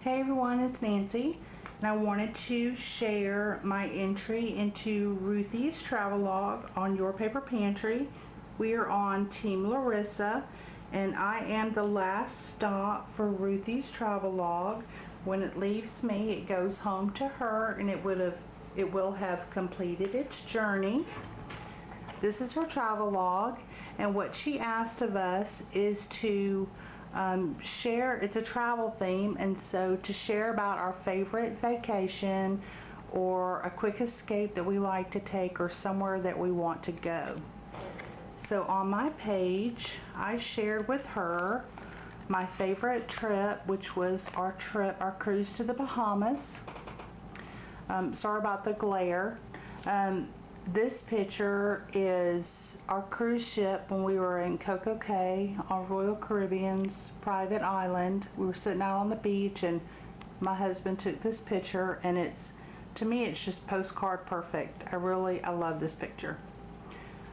Hey everyone, it's Nancy, and I wanted to share my entry into Ruthie's travelogue on Your Paper Pantry. We are on Team Larissa, and I am the last stop for Ruthie's travelogue. When it leaves me, it goes home to her, and it will have completed its journey. This is her travelogue, and what she asked of us is to share. It's a travel theme, and so to share about our favorite vacation or a quick escape that we like to take or somewhere that we want to go. So on my page, I shared with her my favorite trip, which was our cruise to the Bahamas. Sorry about the glare. This picture is our cruise ship when we were in Coco Cay on Royal Caribbean's private island. We were sitting out on the beach, and my husband took this picture, and to me it's just postcard perfect. I love this picture.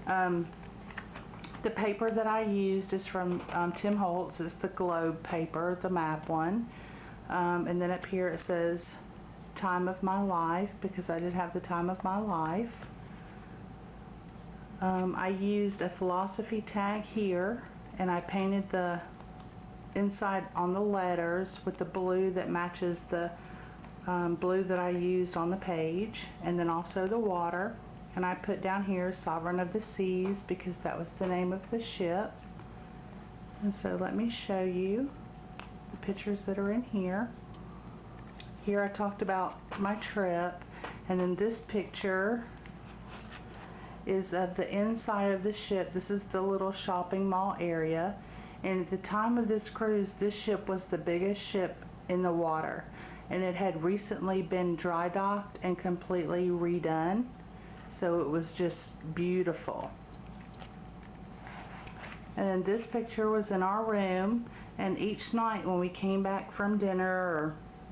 The paper that I used is from Tim Holtz. It's the globe paper, the map one, and then up here it says time of my life, because I did have the time of my life. I used a philosophy tag here, and I painted the inside on the letters with the blue that matches the blue that I used on the page, and then also the water. And I put down here Sovereign of the Seas, because that was the name of the ship. And so let me show you the pictures that are in here. Here I talked about my trip, and then this picture is of the inside of the ship. This is the little shopping mall area, and at the time of this cruise, this ship was the biggest ship in the water, and it had recently been dry docked and completely redone, so it was just beautiful. And then this picture was in our room, and each night when we came back from dinner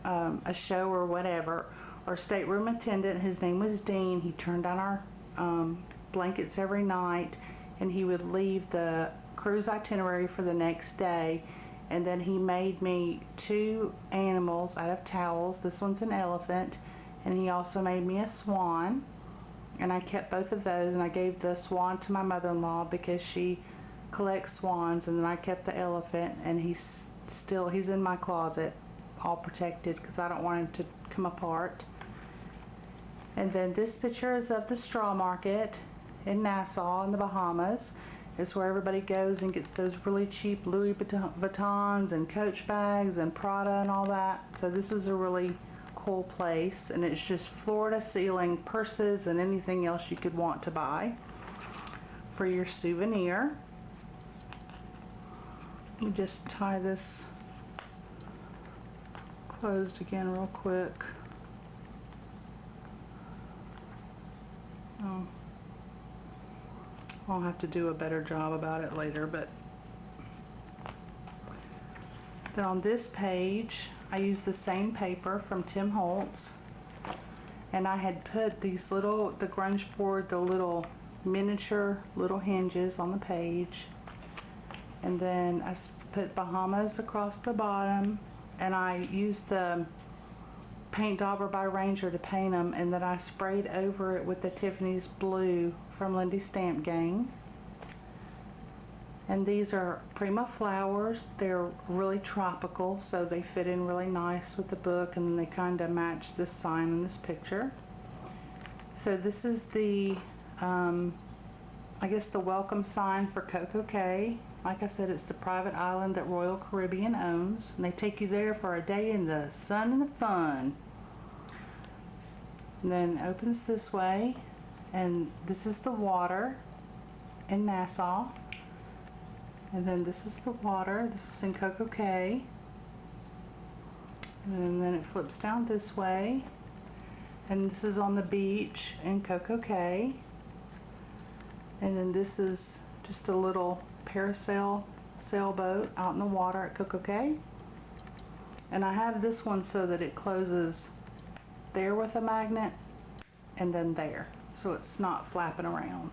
or a show or whatever, our stateroom attendant, his name was Dean, he turned down our blankets every night, and he would leave the cruise itinerary for the next day, and then he made me two animals out of towels. This one's an elephant, and he also made me a swan, and I kept both of those, and I gave the swan to my mother-in-law because she collects swans, and then I kept the elephant, and he's in my closet all protected because I don't want him to come apart. And then this picture is of the straw market in Nassau in the Bahamas. It's where everybody goes and gets those really cheap Louis Vuittons and Coach bags and Prada and all that. So this is a really cool place, and it's just floor-to-ceiling purses and anything else you could want to buy for your souvenir. Let me just tie this closed again real quick. Oh, I'll have to do a better job about it later, but then on this page I used the same paper from Tim Holtz, and I had put the grunge board, the little miniature little hinges on the page, and then I put Bahamas across the bottom, and I used the paint dauber by Ranger to paint them, and then I sprayed over it with the Tiffany's blue from Lindy's Stamp Gang. And these are Prima flowers. They're really tropical, so they fit in really nice with the book, and they kind of match this sign in this picture. So this is the I guess the welcome sign for Coco Cay. Like I said, it's the private island that Royal Caribbean owns, and they take you there for a day in the sun and the fun. And then it opens this way, and this is the water in Nassau, and then this is the water. This is in Coco Cay, and then it flips down this way, and this is on the beach in Coco Cay, and then this is just a little parasail sailboat out in the water at Coco Cay. And I have this one so that it closes there with a magnet, and then there, so it's not flapping around.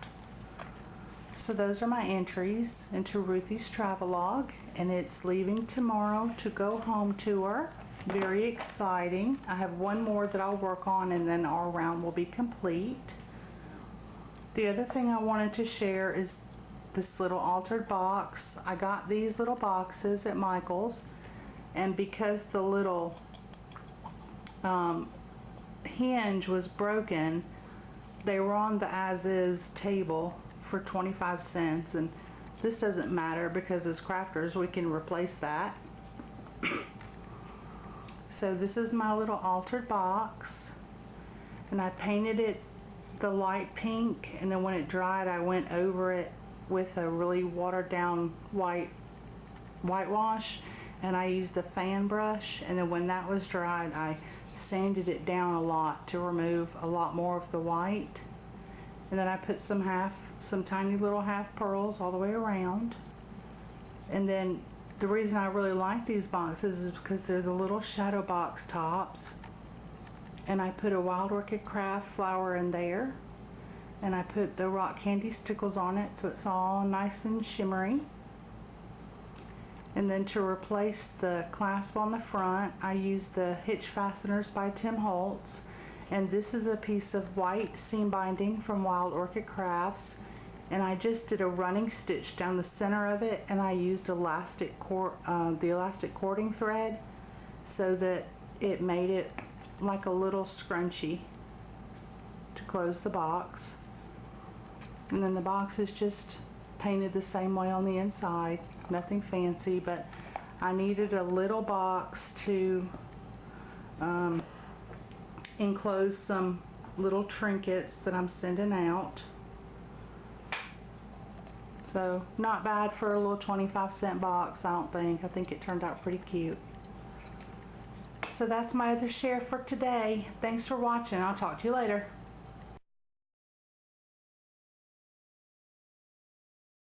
So those are my entries into Ruthie's travelogue, and it's leaving tomorrow to go home to her. Very exciting. I have one more that I'll work on and then our round will be complete. The other thing I wanted to share is this little altered box. I got these little boxes at Michael's, and because the little hinge was broken, they were on the as-is table for 25 cents, and this doesn't matter because as crafters we can replace that. So this is my little altered box, and I painted it the light pink, and then when it dried I went over it with a really watered down whitewash, and I used a fan brush, and then when that was dried I sanded it down a lot to remove a lot more of the white, and then I put some tiny little half pearls all the way around. And then the reason I really like these boxes is because they're the little shadow box tops, and I put a Wild Orchid Craft flower in there, and I put the rock candy stickles on it so it's all nice and shimmery. And then to replace the clasp on the front, I used the hitch fasteners by Tim Holtz, and this is a piece of white seam binding from Wild Orchid Crafts, and I just did a running stitch down the center of it, and I used the elastic cording thread so that it made it like a little scrunchie to close the box. And then the box is just painted the same way on the inside, nothing fancy, but I needed a little box to enclose some little trinkets that I'm sending out. So not bad for a little 25-cent box, I don't think. I think it turned out pretty cute. So that's my other share for today. Thanks for watching. I'll talk to you later.